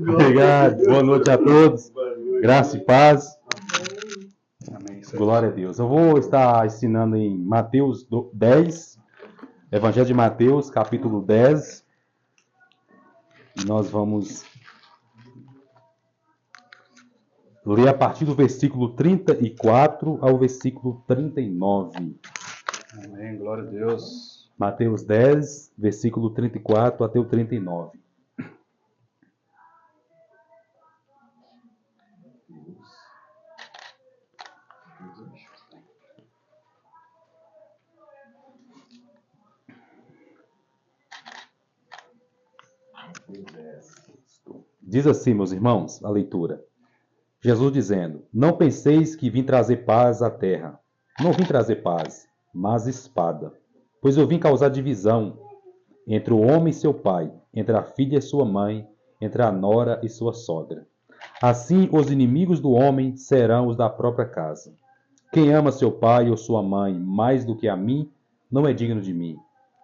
Obrigado. Boa noite a todos. Graça e paz. Amém. Glória a Deus. Eu vou estar ensinando em Mateus 10, Evangelho de Mateus, capítulo 10. E nós vamos ler a partir do versículo 34 ao versículo 39. Amém. Glória a Deus. Mateus 10, versículo 34 até o 39. Diz assim, meus irmãos, a leitura. Jesus dizendo: Não penseis que vim trazer paz à terra. Não vim trazer paz, mas espada. Pois eu vim causar divisão entre o homem e seu pai, entre a filha e sua mãe, entre a nora e sua sogra. Assim, os inimigos do homem serão os da própria casa. Quem ama seu pai ou sua mãe mais do que a mim, não é digno de mim.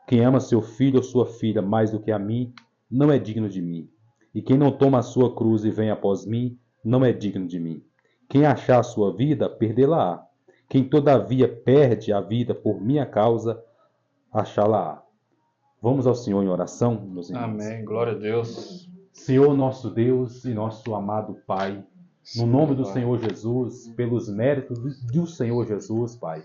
Quem ama seu filho ou sua filha mais do que a mim, não é digno de mim. E quem não toma a sua cruz e vem após mim, não é digno de mim. Quem achar a sua vida, perdê-la-á. Quem todavia perde a vida por minha causa, achá-la-á. Vamos ao Senhor em oração, meus irmãos. Amém. Glória a Deus. Senhor nosso Deus e nosso amado Pai, no nome do Senhor Jesus, pelos méritos do Senhor Jesus, Pai,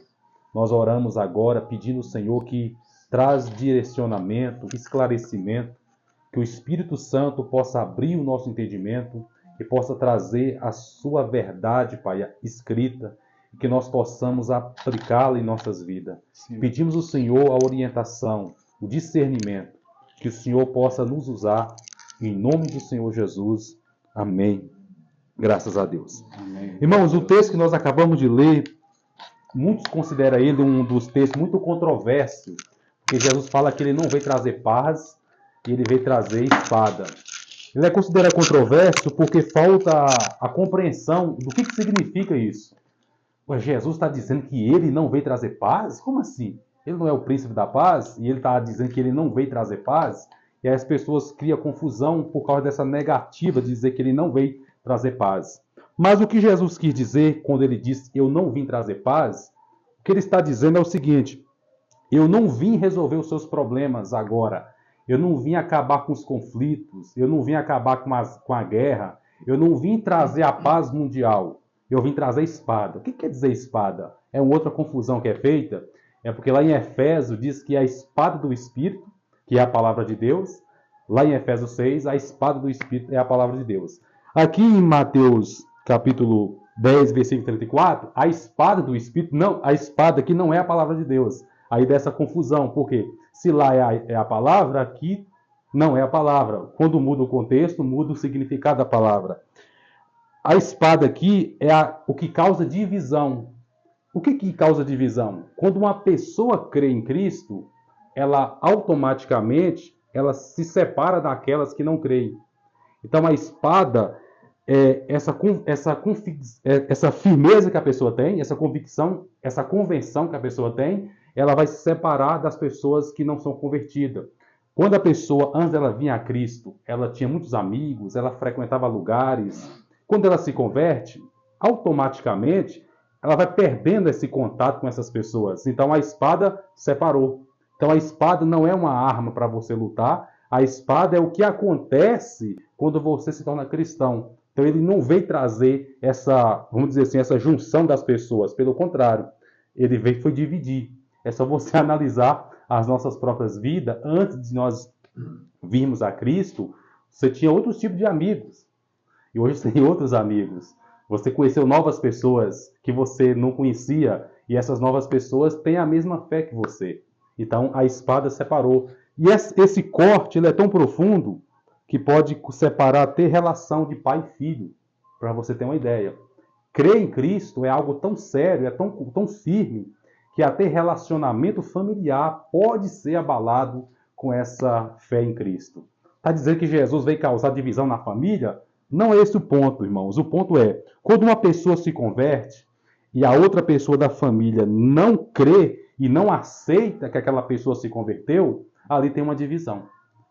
nós oramos agora pedindo ao Senhor que traz direcionamento, esclarecimento, que o Espírito Santo possa abrir o nosso entendimento e possa trazer a sua verdade, Pai, escrita, e que nós possamos aplicá-la em nossas vidas. Sim. Pedimos ao Senhor a orientação, o discernimento, que o Senhor possa nos usar, em nome do Senhor Jesus. Amém. Graças a Deus. Amém. Irmãos, o texto que nós acabamos de ler, muitos consideram ele um dos textos muito controversos, porque Jesus fala que ele não veio trazer paz, e ele veio trazer espada. Ele é considerado controverso porque falta a compreensão do que significa isso. Pois Jesus está dizendo que ele não veio trazer paz? Como assim? Ele não é o príncipe da paz? E ele está dizendo que ele não veio trazer paz? E aí as pessoas criam confusão por causa dessa negativa de dizer que ele não veio trazer paz. Mas o que Jesus quis dizer quando ele disse eu não vim trazer paz, o que ele está dizendo é o seguinte: eu não vim resolver os seus problemas agora. Eu não vim acabar com os conflitos, eu não vim acabar com a guerra, eu não vim trazer a paz mundial, eu vim trazer espada. O que quer dizer espada? É uma outra confusão que é feita, é porque lá em Efésios diz que a espada do Espírito, que é a palavra de Deus, lá em Efésios 6, a espada do Espírito é a palavra de Deus. Aqui em Mateus capítulo 10, versículo 34, a espada do Espírito, não, a espada aqui não é a palavra de Deus. Aí dessa confusão, porque se lá é a palavra, aqui não é a palavra. Quando muda o contexto, muda o significado da palavra. A espada aqui é o que causa divisão. O que causa divisão? Quando uma pessoa crê em Cristo, ela automaticamente ela se separa daquelas que não creem. Então a espada é essa firmeza que a pessoa tem, essa convicção, essa convenção que a pessoa tem, ela vai se separar das pessoas que não são convertidas. Quando a pessoa, antes dela vir a Cristo, ela tinha muitos amigos, ela frequentava lugares. Quando ela se converte, automaticamente, ela vai perdendo esse contato com essas pessoas. Então a espada separou. Então a espada não é uma arma para você lutar, a espada é o que acontece quando você se torna cristão. Então ele não veio trazer essa, vamos dizer assim, essa junção das pessoas. Pelo contrário, ele veio foi dividir. É só você analisar as nossas próprias vidas. Antes de nós virmos a Cristo, você tinha outros tipos de amigos. E hoje você tem outros amigos. Você conheceu novas pessoas que você não conhecia. E essas novas pessoas têm a mesma fé que você. Então a espada separou. E esse corte ele é tão profundo que pode separar até relação de pai e filho. Para você ter uma ideia. Crer em Cristo é algo tão sério, é tão firme, que até relacionamento familiar pode ser abalado com essa fé em Cristo. Está dizendo que Jesus veio causar divisão na família? Não é esse o ponto, irmãos. O ponto é, quando uma pessoa se converte e a outra pessoa da família não crê e não aceita que aquela pessoa se converteu, ali tem uma divisão.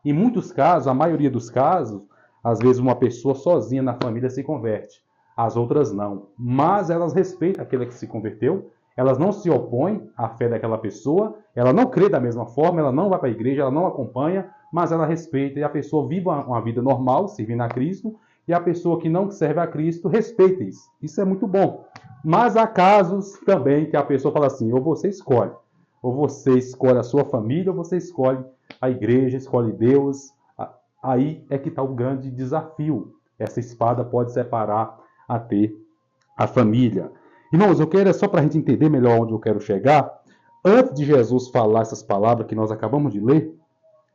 Em muitos casos, a maioria dos casos, Às vezes uma pessoa sozinha na família se converte, as outras não. Mas elas respeitam aquele que se converteu, elas não se opõem à fé daquela pessoa, ela não crê da mesma forma, ela não vai para a igreja, ela não acompanha, mas ela respeita e a pessoa vive uma vida normal, servindo a Cristo, e a pessoa que não serve a Cristo respeita isso. Isso é muito bom. Mas há casos também que a pessoa fala assim, ou você escolhe a sua família, ou você escolhe a igreja, escolhe Deus. Aí é que está o grande desafio. Essa espada pode separar até a família. Irmãos, eu quero, só para a gente entender melhor onde eu quero chegar, antes de Jesus falar essas palavras que nós acabamos de ler,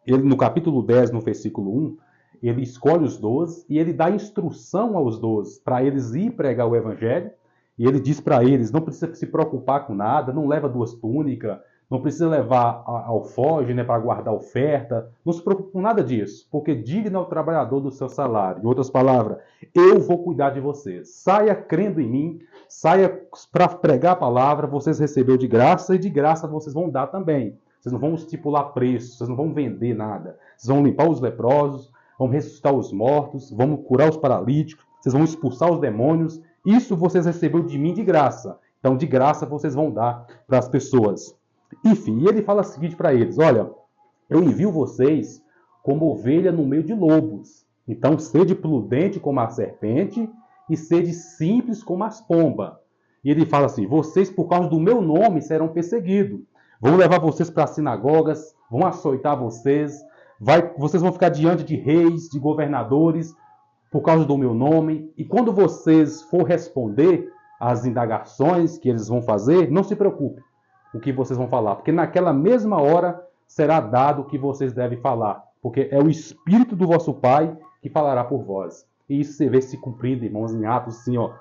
ele no capítulo 10, no versículo 1, ele escolhe os 12 e ele dá instrução aos 12 para eles ir pregar o evangelho. E ele diz para eles, não precisa se preocupar com nada, não leva 2 túnicas, não precisa levar alforje, né, para guardar oferta, não se preocupe com nada disso, porque digno é o trabalhador do seu salário. Em outras palavras, eu vou cuidar de vocês. Saia crendo em mim, saia para pregar a palavra, vocês receberam de graça e de graça vocês vão dar também. Vocês não vão estipular preço, vocês não vão vender nada. Vocês vão limpar os leprosos, vão ressuscitar os mortos, vão curar os paralíticos, vocês vão expulsar os demônios. Isso vocês receberam de mim de graça. Então, de graça vocês vão dar para as pessoas. Enfim, ele fala o seguinte para eles, olha, eu envio vocês como ovelha no meio de lobos. Então, sede prudente como a serpente e sede simples como as pombas. E ele fala assim, vocês por causa do meu nome serão perseguidos. Vão levar vocês para as sinagogas, vão açoitar vocês, vocês vão ficar diante de reis, de governadores, por causa do meu nome. E quando vocês for responder às indagações que eles vão fazer, não se preocupe o que vocês vão falar, porque naquela mesma hora será dado o que vocês devem falar, porque é o Espírito do vosso Pai que falará por vós. E isso você vê se cumprindo, irmãos, em Atos, assim, ó.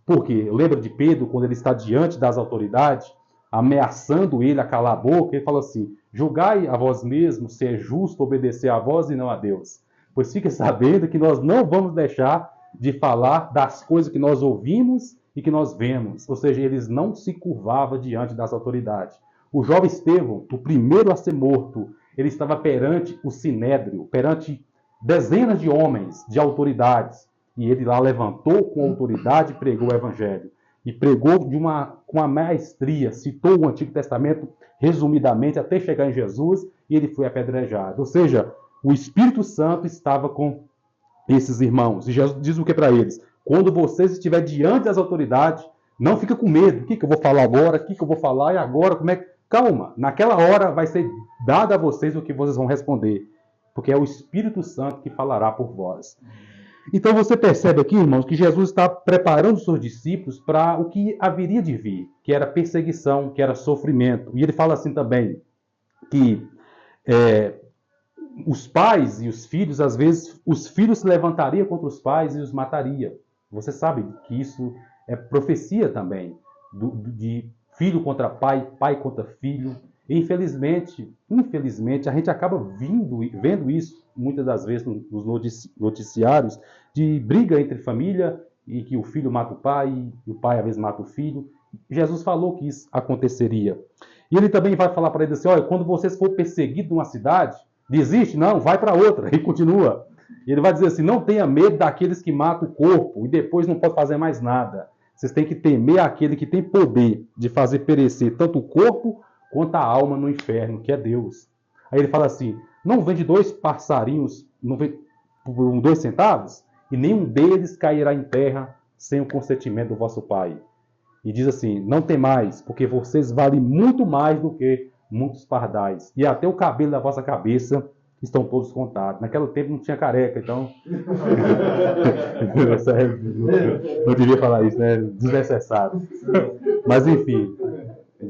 Porque lembra de Pedro, quando ele está diante das autoridades, ameaçando ele a calar a boca, ele fala assim, julgai a vós mesmos se é justo obedecer a vós e não a Deus. Pois fique sabendo que nós não vamos deixar de falar das coisas que nós ouvimos e que nós vemos. Ou seja, eles não se curvavam diante das autoridades. O jovem Estevão, o primeiro a ser morto, ele estava perante o sinédrio, perante dezenas de homens, de autoridades. E ele lá levantou com autoridade e pregou o evangelho. E pregou com uma maestria, citou o Antigo Testamento resumidamente até chegar em Jesus e ele foi apedrejado. Ou seja, o Espírito Santo estava com esses irmãos. E Jesus diz o que para eles? Quando vocês estiverem diante das autoridades, não fica com medo. O que eu vou falar agora? O que eu vou falar? E agora? Como é? Calma. Naquela hora vai ser dado a vocês o que vocês vão responder. Porque é o Espírito Santo que falará por vós. Então você percebe aqui, irmãos, que Jesus está preparando os seus discípulos para o que haveria de vir, que era perseguição, que era sofrimento. E ele fala assim também, que os pais e os filhos, às vezes, os filhos se levantariam contra os pais e os mataria. Você sabe que isso é profecia também, de filho contra pai, pai contra filho. E infelizmente, a gente acaba vendo isso, muitas das vezes, nos noticiários, de briga entre família, e que o filho mata o pai, e o pai, às vezes, mata o filho. Jesus falou que isso aconteceria. E ele também vai falar para eles assim, olha, quando vocês for perseguidos numa cidade, desiste? Não, vai para outra. E continua. E ele vai dizer assim, não tenha medo daqueles que matam o corpo e depois não pode fazer mais nada. Vocês têm que temer aquele que tem poder de fazer perecer tanto o corpo quanto a alma no inferno, que é Deus. Aí ele fala assim, não vende 2 passarinhos por 2 centavos? E nenhum deles cairá em terra sem o consentimento do vosso Pai. E diz assim, não temais, porque vocês valem muito mais do que muitos pardais. E até o cabelo da vossa cabeça estão todos contados. Naquele tempo não tinha careca, então... não devia falar isso, né? Desnecessário. Mas enfim,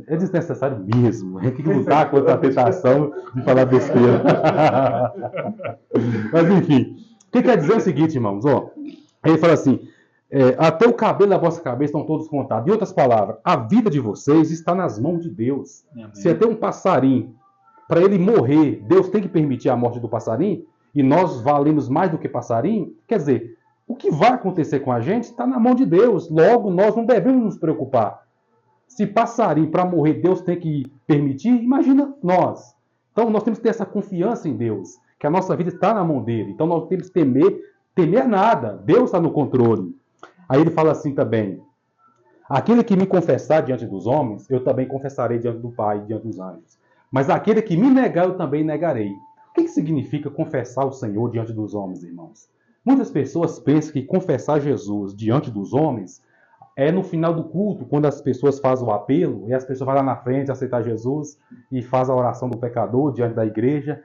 é desnecessário mesmo. A gente tem que lutar contra a tentação de falar besteira. Mas enfim, o que quer dizer é o seguinte, irmãos? Ó, ele fala assim, até o cabelo da vossa cabeça estão todos contados. Em outras palavras, a vida de vocês está nas mãos de Deus. Amém. Se até um passarinho, para ele morrer, Deus tem que permitir a morte do passarinho, e nós valemos mais do que passarinho, quer dizer, o que vai acontecer com a gente está na mão de Deus. Logo, nós não devemos nos preocupar. Se passarinho para morrer Deus tem que permitir, imagina nós. Então nós temos que ter essa confiança em Deus, que a nossa vida está na mão dele. Então nós temos que temer nada. Deus está no controle. Aí ele fala assim também: aquele que me confessar diante dos homens, eu também confessarei diante do Pai e diante dos anjos. Mas aquele que me negar, eu também negarei. O que significa confessar o Senhor diante dos homens, irmãos? Muitas pessoas pensam que confessar Jesus diante dos homens é no final do culto, quando as pessoas fazem o apelo, e as pessoas vão lá na frente aceitar Jesus e faz a oração do pecador diante da igreja.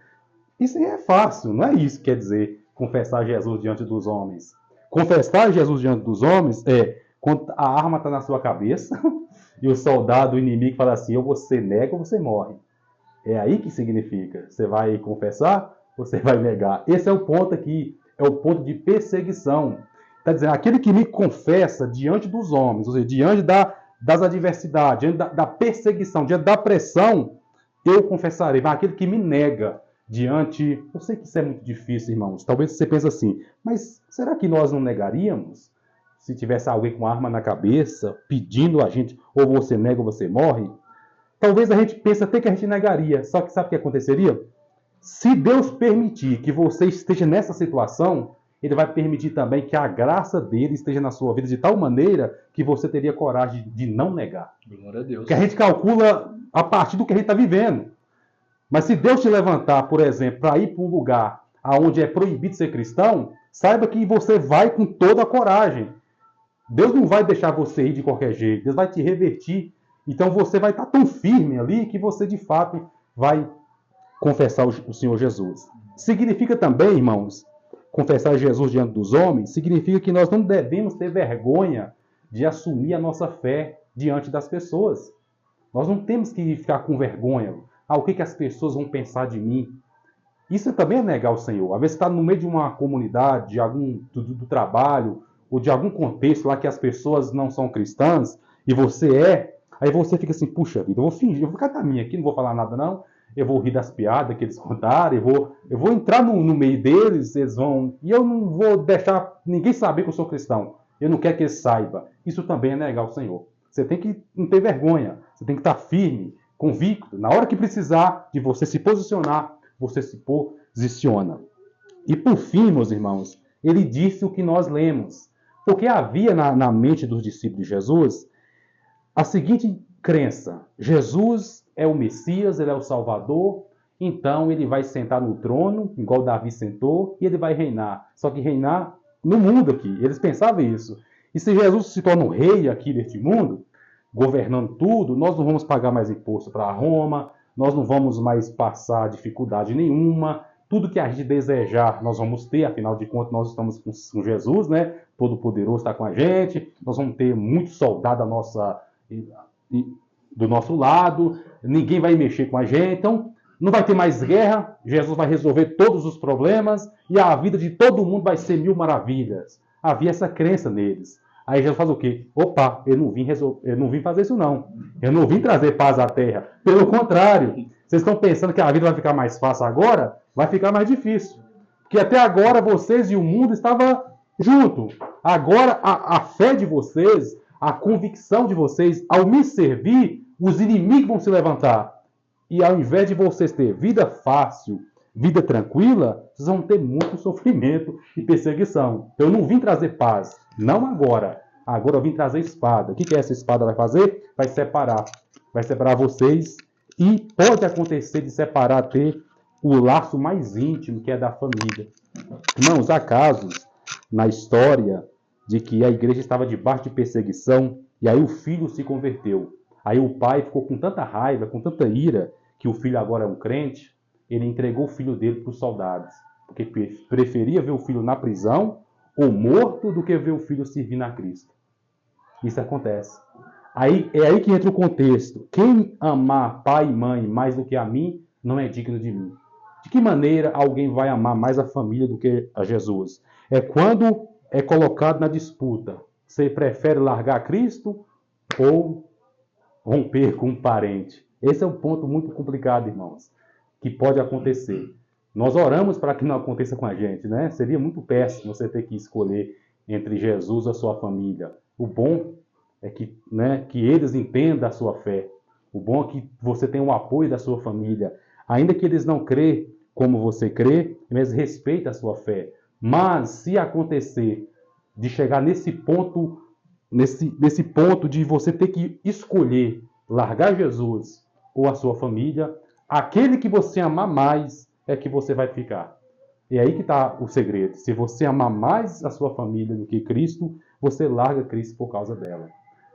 Isso aí é fácil, não é isso que quer dizer confessar Jesus diante dos homens. Confessar Jesus diante dos homens é quando a arma está na sua cabeça e o soldado, o inimigo, fala assim: ou você nega ou você morre. É aí que significa. Você vai confessar ou você vai negar? Esse é o ponto aqui, é o ponto de perseguição. Está dizendo, aquele que me confessa diante dos homens, ou seja, diante das adversidades, diante da perseguição, diante da pressão, eu confessarei. Mas aquele que me nega diante... Eu sei que isso é muito difícil, irmãos. Talvez você pense assim, mas será que nós não negaríamos? Se tivesse alguém com arma na cabeça, pedindo a gente, ou você nega ou você morre? Talvez a gente pense até que a gente negaria. Só que sabe o que aconteceria? Se Deus permitir que você esteja nessa situação, Ele vai permitir também que a graça dele esteja na sua vida de tal maneira que você teria coragem de não negar. Glória a Deus. Porque a gente calcula a partir do que a gente está vivendo. Mas se Deus te levantar, por exemplo, para ir para um lugar onde é proibido ser cristão, saiba que você vai com toda a coragem. Deus não vai deixar você ir de qualquer jeito. Deus vai te revertir. Então você vai estar tão firme ali que você de fato vai confessar o Senhor Jesus. Significa também, irmãos, confessar Jesus diante dos homens, significa que nós não devemos ter vergonha de assumir a nossa fé diante das pessoas. Nós não temos que ficar com vergonha. O que as pessoas vão pensar de mim? Isso também é negar o Senhor. Às vezes você está no meio de uma comunidade, do trabalho, ou de algum contexto lá que as pessoas não são cristãs, e você é, aí você fica assim, puxa vida, eu vou fingir, eu vou ficar na minha aqui, não vou falar nada não, eu vou rir das piadas que eles contaram, eu vou entrar no meio deles, eles vão, e eu não vou deixar ninguém saber que eu sou cristão. Eu não quero que eles saibam. Isso também é negar o Senhor. Você tem que não ter vergonha, você tem que estar firme, convicto. Na hora que precisar de você se posicionar, você se posiciona. E por fim, meus irmãos, ele disse o que nós lemos. Porque havia na mente dos discípulos de Jesus a seguinte crença: Jesus é o Messias, ele é o Salvador, então ele vai sentar no trono, igual Davi sentou, e ele vai reinar. Só que reinar no mundo aqui. Eles pensavam isso. E se Jesus se torna um rei aqui deste mundo, governando tudo, nós não vamos pagar mais imposto para Roma, nós não vamos mais passar dificuldade nenhuma, tudo que a gente desejar nós vamos ter, afinal de contas nós estamos com Jesus, né? Todo-Poderoso está com a gente, nós vamos ter muito soldado do nosso lado, ninguém vai mexer com a gente, então não vai ter mais guerra, Jesus vai resolver todos os problemas e a vida de todo mundo vai ser mil maravilhas. Havia essa crença neles. Aí Jesus faz o quê? Opa, eu não vim fazer isso não. Eu não vim trazer paz à terra. Pelo contrário, vocês estão pensando que a vida vai ficar mais fácil agora? Vai ficar mais difícil. Porque até agora vocês e o mundo estavam juntos. Agora a fé de vocês, a convicção de vocês, ao me servir, os inimigos vão se levantar. E ao invés de vocês ter vida fácil, vida tranquila, vocês vão ter muito sofrimento e perseguição. Eu não vim trazer paz, não agora. Agora eu vim trazer espada. O que essa espada vai fazer? Vai separar. Vai separar vocês e pode acontecer de separar até o laço mais íntimo, que é da família. Irmãos, há casos na história de que a igreja estava debaixo de perseguição e aí o filho se converteu. Aí o pai ficou com tanta raiva, com tanta ira, que o filho agora é um crente, ele entregou o filho dele para os soldados, porque preferia ver o filho na prisão ou morto do que ver o filho servindo a Cristo. Isso acontece. É aí que entra o contexto. Quem amar pai e mãe mais do que a mim, não é digno de mim. De que maneira alguém vai amar mais a família do que a Jesus? É quando é colocado na disputa. Você prefere largar Cristo ou romper com um parente? Esse é um ponto muito complicado, irmãos, que pode acontecer. Nós oramos para que não aconteça com a gente, né? Seria muito péssimo você ter que escolher entre Jesus e a sua família. O bom é que eles entendam a sua fé. O bom é que você tenha o apoio da sua família. Ainda que eles não crêem como você crê, mas respeita a sua fé. Mas se acontecer de chegar nesse ponto, nesse ponto de você ter que escolher largar Jesus ou a sua família, aquele que você amar mais é que você vai ficar. E aí que está o segredo. Se você amar mais a sua família do que Cristo, você larga Cristo por causa dela.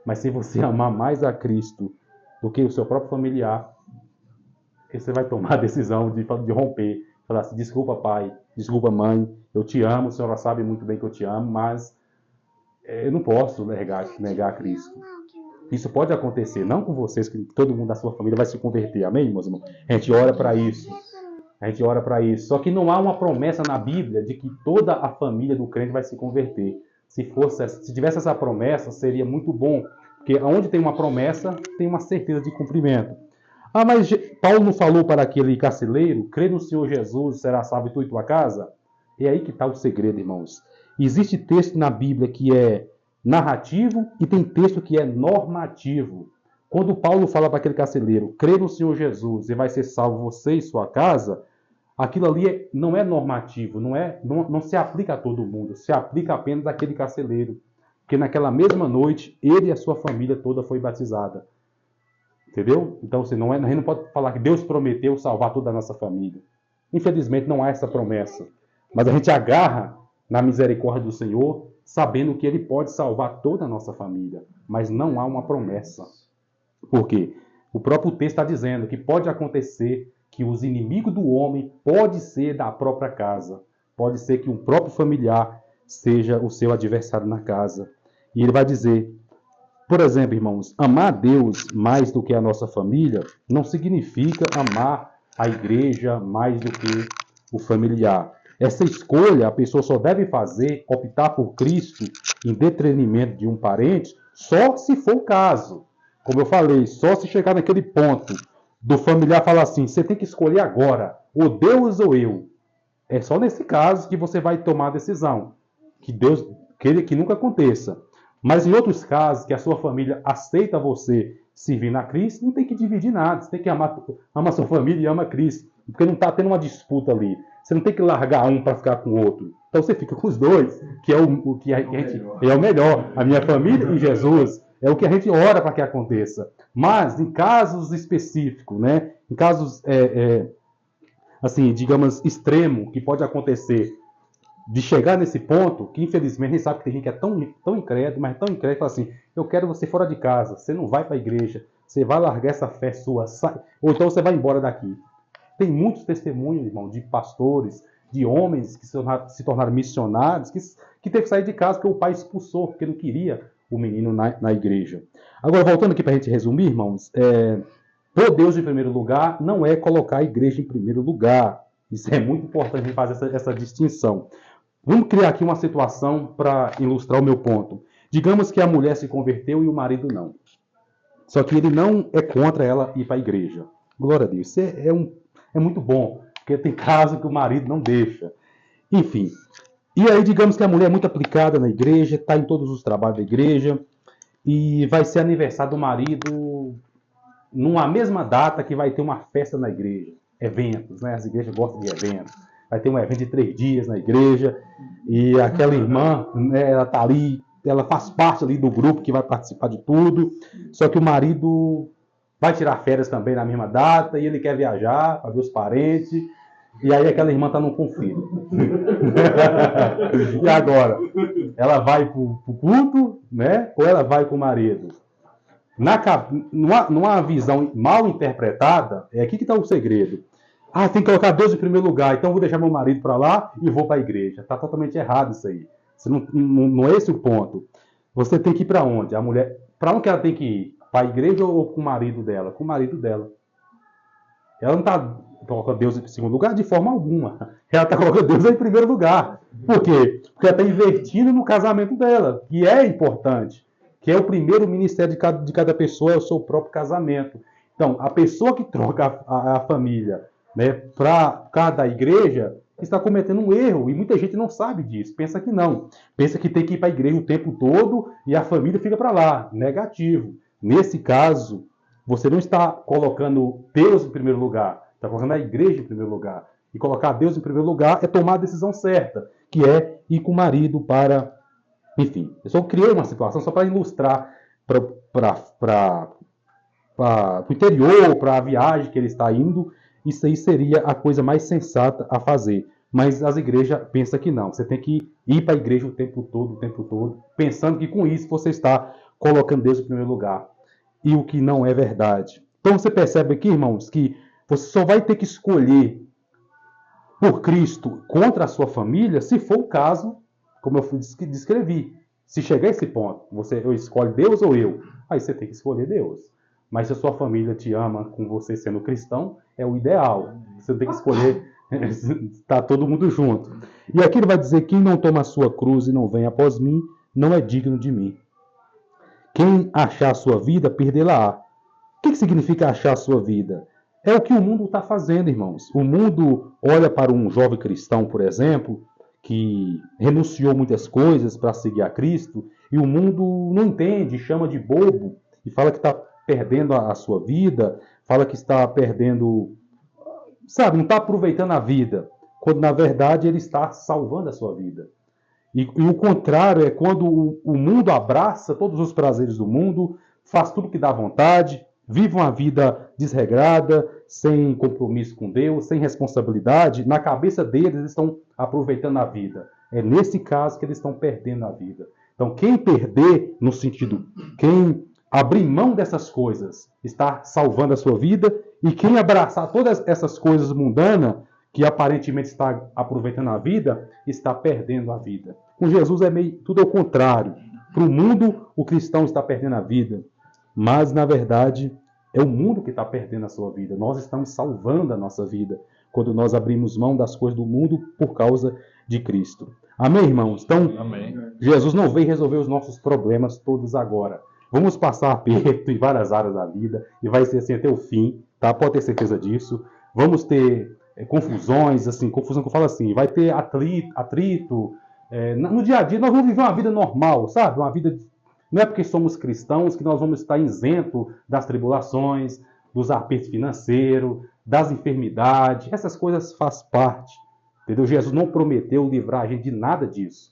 Mas se você amar mais a Cristo do que o seu próprio familiar, você vai tomar a decisão de romper. Falar assim, desculpa pai, desculpa mãe, eu te amo, a senhora sabe muito bem que eu te amo, mas eu não posso negar Cristo. Isso pode acontecer, não com vocês, que todo mundo da sua família vai se converter, amém, meus irmãos? A gente ora para isso. A gente ora para isso. Só que não há uma promessa na Bíblia de que toda a família do crente vai se converter. Se tivesse essa promessa, seria muito bom. Porque onde tem uma promessa, tem uma certeza de cumprimento. Ah, mas Paulo não falou para aquele carcereiro, crê no Senhor Jesus, será salvo tu e tua casa? É aí que está o segredo, irmãos. Existe texto na Bíblia que é narrativo e tem texto que é normativo. Quando Paulo fala para aquele carcereiro, crê no Senhor Jesus e vai ser salvo você e sua casa, aquilo ali não é normativo, não se aplica a todo mundo, se aplica apenas àquele carcereiro. Porque naquela mesma noite, ele e a sua família toda foi batizada. Entendeu? Então, assim, a gente não pode falar que Deus prometeu salvar toda a nossa família. Infelizmente, não há essa promessa. Mas a gente agarra na misericórdia do Senhor, sabendo que Ele pode salvar toda a nossa família. Mas não há uma promessa. Por quê? O próprio texto está dizendo que pode acontecer que os inimigos do homem pode ser da própria casa. Pode ser que um próprio familiar seja o seu adversário na casa. E ele vai dizer... Por exemplo, irmãos, amar a Deus mais do que a nossa família não significa amar a igreja mais do que o familiar. Essa escolha a pessoa só deve fazer, optar por Cristo em detrimento de um parente, só se for o caso. Como eu falei, só se chegar naquele ponto do familiar falar assim, você tem que escolher agora, ou Deus ou eu. É só nesse caso que você vai tomar a decisão. Que Deus queira que nunca aconteça. Mas em outros casos, que a sua família aceita você servir a Cristo, não tem que dividir nada. Você tem que amar a sua família e ama Cristo. Porque não está tendo uma disputa ali. Você não tem que largar um para ficar com o outro. Então você fica com os dois, que é o melhor. A minha família e Jesus é o que a gente ora para que aconteça. Mas em casos específicos, né? Em casos, assim, digamos, extremo, que pode acontecer, de chegar nesse ponto, que infelizmente a gente sabe que tem gente que é tão incrédulo, mas tão incrédulo, fala assim, eu quero você fora de casa, você não vai para a igreja, você vai largar essa fé sua, ou então você vai embora daqui. Tem muitos testemunhos, irmão, de pastores, de homens que se tornaram missionários, que teve que sair de casa porque o pai expulsou, porque não queria o menino na igreja. Agora, voltando aqui para a gente resumir, irmãos, pôr Deus em primeiro lugar não é colocar a igreja em primeiro lugar. Isso é muito importante fazer essa distinção. Vamos criar aqui uma situação para ilustrar o meu ponto. Digamos que a mulher se converteu e o marido não. Só que ele não é contra ela ir para a igreja. Glória a Deus. Isso é muito bom, porque tem casos que o marido não deixa. Enfim. E aí, digamos que a mulher é muito aplicada na igreja, está em todos os trabalhos da igreja, e vai ser aniversário do marido numa mesma data que vai ter uma festa na igreja. Eventos, né? As igrejas gostam de eventos. Vai ter um evento de 3 dias na igreja e aquela irmã, né, ela tá ali, ela faz parte ali do grupo que vai participar de tudo, só que o marido vai tirar férias também na mesma data e ele quer viajar para ver os parentes e aí aquela irmã tá num conflito. E agora? Ela vai pro culto, né? Ou ela vai com o marido? Numa visão mal interpretada, é aqui que está o segredo. Ah, tem que colocar Deus em primeiro lugar, então vou deixar meu marido para lá e vou para a igreja. Está totalmente errado isso aí. Não é esse o ponto. Você tem que ir para onde? A mulher, para onde que ela tem que ir? Para a igreja ou com o marido dela? Com o marido dela. Ela não está colocando Deus em segundo lugar de forma alguma. Ela está colocando Deus em primeiro lugar. Por quê? Porque ela está invertindo no casamento dela, que é importante. Que é o primeiro ministério de cada pessoa, é o seu próprio casamento. Então, a pessoa que troca a família, né, para cada igreja, está cometendo um erro. E muita gente não sabe disso. Pensa que não. Pensa que tem que ir para a igreja o tempo todo e a família fica para lá. Negativo. Nesse caso, você não está colocando Deus em primeiro lugar. Está colocando a igreja em primeiro lugar. E colocar Deus em primeiro lugar é tomar a decisão certa, que é ir com o marido para... Enfim, eu só criei uma situação só para ilustrar para o interior, para a viagem que ele está indo. Isso aí seria a coisa mais sensata a fazer. Mas as igrejas pensam que não. Você tem que ir para a igreja o tempo todo, pensando que com isso você está colocando Deus em primeiro lugar. E o que não é verdade. Então você percebe aqui, irmãos, que você só vai ter que escolher por Cristo contra a sua família, se for o caso, como eu descrevi. Se chegar a esse ponto, eu escolhe Deus ou eu? Aí você tem que escolher Deus. Mas se a sua família te ama com você sendo cristão, é o ideal. Você tem que escolher estar todo mundo junto. E aqui ele vai dizer, quem não toma a sua cruz e não vem após mim, não é digno de mim. Quem achar a sua vida, perdê-la-á. O que significa achar a sua vida? É o que o mundo está fazendo, irmãos. O mundo olha para um jovem cristão, por exemplo, que renunciou muitas coisas para seguir a Cristo, e o mundo não entende, chama de bobo, e fala que está perdendo a sua vida, fala que está perdendo, sabe, não está aproveitando a vida, quando na verdade ele está salvando a sua vida. E o contrário é quando o mundo abraça todos os prazeres do mundo, faz tudo que dá vontade, vive uma vida desregrada, sem compromisso com Deus, sem responsabilidade. Na cabeça deles, eles estão aproveitando a vida. É nesse caso que eles estão perdendo a vida. Então, quem perder, no sentido, quem abrir mão dessas coisas, está salvando a sua vida, e quem abraçar todas essas coisas mundanas, que aparentemente está aproveitando a vida, está perdendo a vida. Com Jesus é meio tudo ao contrário. Para o mundo, o cristão está perdendo a vida. Mas, na verdade, é o mundo que está perdendo a sua vida. Nós estamos salvando a nossa vida quando nós abrimos mão das coisas do mundo por causa de Cristo. Amém, irmãos? Então, amém. Jesus não veio resolver os nossos problemas todos agora. Vamos passar aperto em várias áreas da vida e vai ser assim até o fim, tá? Pode ter certeza disso. Vamos ter confusões, assim, confusão que eu falo assim, vai ter atrito. No dia a dia nós vamos viver uma vida normal, sabe? Uma vida... Não é porque somos cristãos que nós vamos estar isentos das tribulações, dos apertos financeiros, das enfermidades. Essas coisas fazem parte. Entendeu? Jesus não prometeu livrar a gente de nada disso.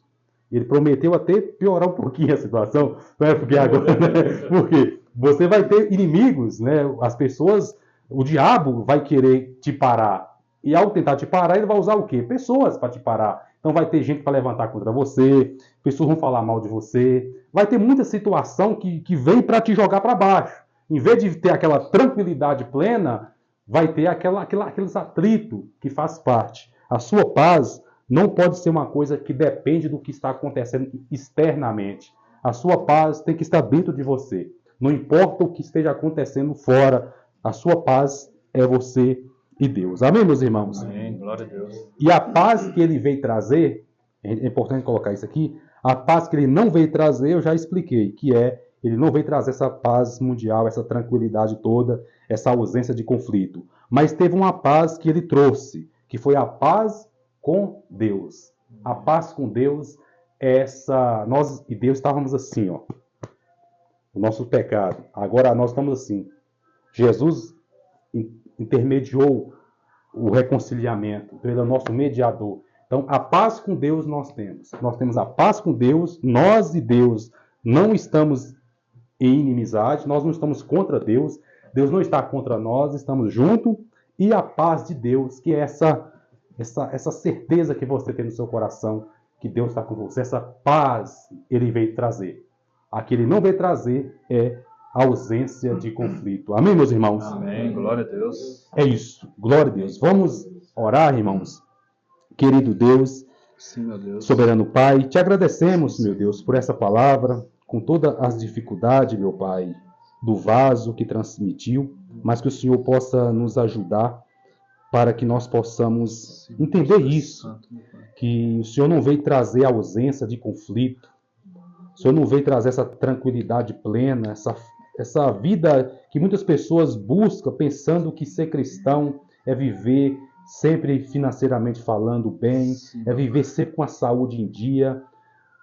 Ele prometeu até piorar um pouquinho a situação. Não é porque agora, né? Porque você vai ter inimigos, né? As pessoas, o diabo vai querer te parar. E ao tentar te parar, ele vai usar o quê? Pessoas para te parar. Então vai ter gente para levantar contra você, pessoas vão falar mal de você. Vai ter muita situação que vem para te jogar para baixo. Em vez de ter aquela tranquilidade plena, vai ter aqueles atritos que faz parte. A sua paz não pode ser uma coisa que depende do que está acontecendo externamente. A sua paz tem que estar dentro de você. Não importa o que esteja acontecendo fora, a sua paz é você e Deus. Amém, meus irmãos? Amém, glória a Deus. E a paz que ele veio trazer, é importante colocar isso aqui, a paz que ele não veio trazer, eu já expliquei, que ele não veio trazer essa paz mundial, essa tranquilidade toda, essa ausência de conflito. Mas teve uma paz que ele trouxe, que foi a paz com Deus. A paz com Deus é essa... Nós e Deus estávamos assim, ó. O nosso pecado. Agora nós estamos assim. Jesus intermediou o reconciliamento. Ele é o nosso mediador. Então, a paz com Deus nós temos. Nós temos a paz com Deus. Nós e Deus não estamos em inimizade. Nós não estamos contra Deus. Deus não está contra nós. Estamos juntos. E a paz de Deus, que é essa certeza que você tem no seu coração, que Deus está com você. Essa paz ele veio trazer. A que ele não veio trazer é a ausência de conflito. Amém, meus irmãos? Amém, glória a Deus. É isso, glória a Deus. Vamos orar, irmãos. Querido Deus, sim, meu Deus, soberano Pai, te agradecemos, meu Deus, por essa palavra, com todas as dificuldades, meu Pai, do vaso que transmitiu, mas que o Senhor possa nos ajudar para que nós possamos entender isso, que o Senhor não veio trazer ausência de conflito, o Senhor não veio trazer essa tranquilidade plena, essa vida que muitas pessoas buscam pensando que ser cristão é viver sempre financeiramente falando bem, é viver sempre com a saúde em dia.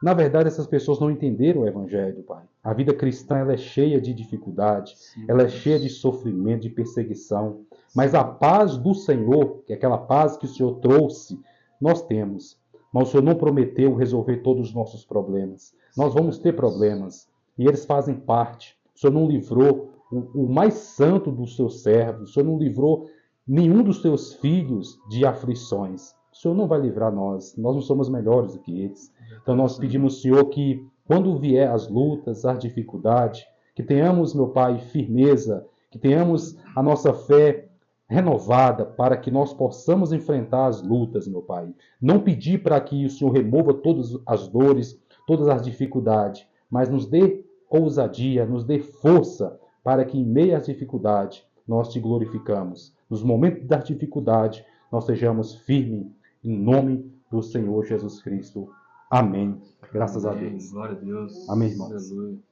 Na verdade, essas pessoas não entenderam o Evangelho, Pai. A vida cristã ela é cheia de dificuldade, Sim, ela é Deus. cheia de sofrimento, de perseguição. Mas a paz do Senhor, que é aquela paz que o Senhor trouxe, nós temos. Mas o Senhor não prometeu resolver todos os nossos problemas. Nós vamos ter problemas. E eles fazem parte. O Senhor não livrou o mais santo dos seus servos. O Senhor não livrou nenhum dos seus filhos de aflições. O Senhor não vai livrar nós. Nós não somos melhores do que eles. Então nós pedimos, Senhor, que quando vier as lutas, as dificuldades, que tenhamos, meu Pai, firmeza, que tenhamos a nossa fé renovada para que nós possamos enfrentar as lutas, meu Pai. Não pedir para que o Senhor remova todas as dores, todas as dificuldades, mas nos dê ousadia, nos dê força para que em meio às dificuldades nós te glorificamos. Nos momentos da dificuldade nós sejamos firmes em nome do Senhor Jesus Cristo. Amém. Graças a Amém. Deus. Glória a Deus. Amém, irmãos. Aleluia.